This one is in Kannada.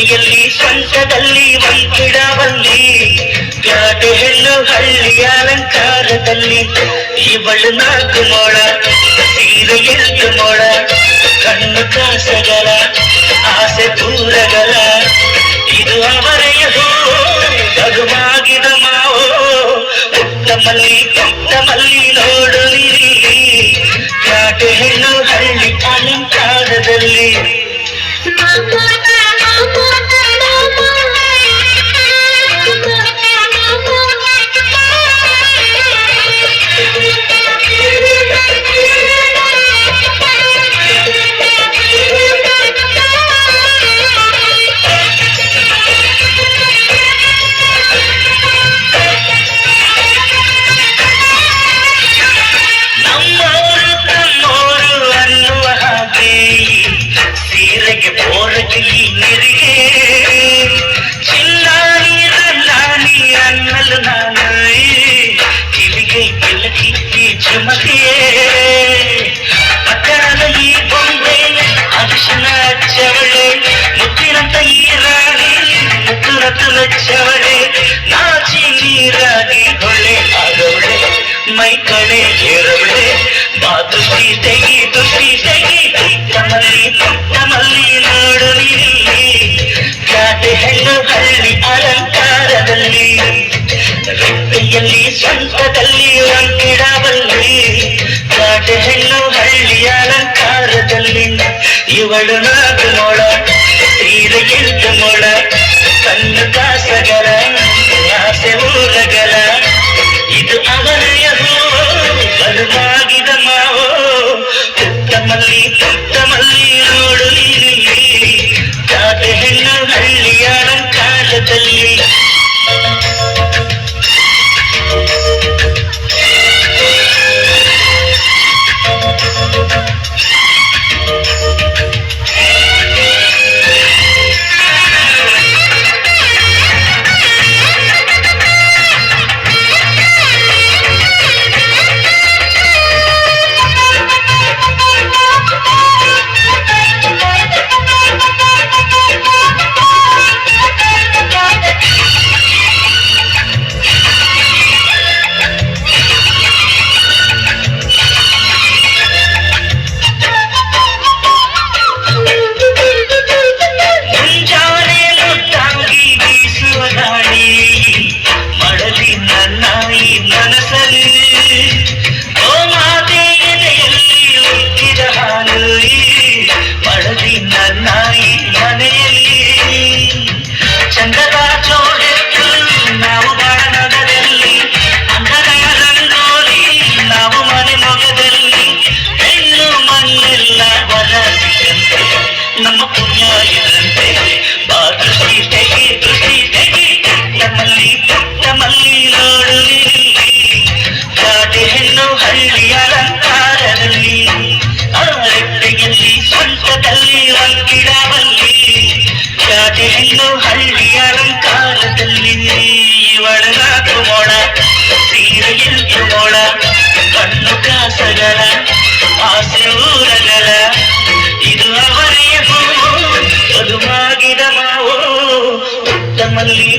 ರೆಪ್ಪೆಯಲ್ಲಿ ಸ್ವಂತದಲ್ಲಿ ವಂಕಿಡವಲ್ಲಿ ಗಾಟೆ ಹೆಣ್ಣು ಹಳ್ಳಿಯ ಅಲಂಕಾರದಲ್ಲಿ ಇವಳು 4 ಮೊಳ ಸೀರೆ 8 ಮೊಳ ಕಣ್ಣು ಕಾಸಗಳ ಆಸೆ ದೂರಗಳ ಇದು ಅವರೆಯ ಬದುವಾಗಿದ ಮಾವೋ ಪುಟ್ಟಮಲ್ಲಿ ನೋಡು ಗಾಟೆ ಹೆಣ್ಣು ಹಳ್ಳಿ ಅಲಂಕಾರದಲ್ಲಿ ಪಟ್ಟಣದ ಈ ಬೊಂಬೆ ಅರಿಶಿನ ಹಚ್ಚವಳೆ ಮುತ್ತಿನಂತ ಈ ರಾಣಿ ಮುತ್ತುರತ್ತು ನಚ್ಚವಳೆ ನಾಚಿ ನೀರಾಗಿ ಹೊಳೆ ಆದವಳೆ ಮೈ ಕಡೆ ಏರವಳೆ ಬಾ ದೃಷ್ಟಿ ತೆಗಿ ಪುಟ್ಟಮಲ್ಲಿ ನೋಡು ಗಾಟೆ ಹೆಣ್ಣು ಹಳ್ಳಿ ಅಲಂಕಾರದಲ್ಲಿ ರೆಪ್ಪೆಯಲ್ಲಿ ಸ್ವಂತದಲ್ಲಿ ವಂಕಿಡವಲ್ಲಿ ಗಾಟೆ ಹೆಣ್ಣು ಹಳ್ಳಿಯ ಅಲಂಕಾರದಲ್ಲಿ ಇವಳು 4 ಮೊಳ ಸೀರೆ 8 ಮೊಳ ಕಣ್ಣು ಕಾಸಗಳ ಆಸೆ ಊರಗಳ ಇದು ಅವನೆಯ ಬಲವಾಗಿದ ಮಾವೋ ಪುಟ್ಟಮಲ್ಲಿ ನೋಡು ಗಾಟೆ ಹೆಣ್ಣು ಹಳ್ಳಿಯ ಅಲಂಕಾರದಲ್ಲಿ ನಮ್ಮ ಪುಣ್ಯ ಇದ್ರಂತೆ ಬಾ ದೃಷ್ಟಿ ತೆಗಿ ಪುಟ್ಟಮಲ್ಲಿ ನೋಡು ಗಾಟೆ ಹೆಣ್ಣು ಹಳ್ಳಿಯ ಅಲಂಕಾರದಲ್ಲಿ ರೆಪ್ಪೆಯಲ್ಲಿ ಸ್ವಂತದಲ್ಲಿ ವಂಕಿಡವಲ್ಲಿ ಗಾಟೆ ಹೆಣ್ಣು ಹಳ್ಳಿಯ ಅಲಂಕಾರದಲ್ಲಿ ಇವಳ 4 ಮೊಳ ಸೀರೆ 8 ಮೊಳ ಕಣ್ಣು ಕಾಸಗಳ ಆಸೆ ಊರಗಳ ಇದು ಅವರೆಯ ಬದುವಾಗಿದ ಮಾವೋ ಪುಟ್ಟಮಲ್ಲಿ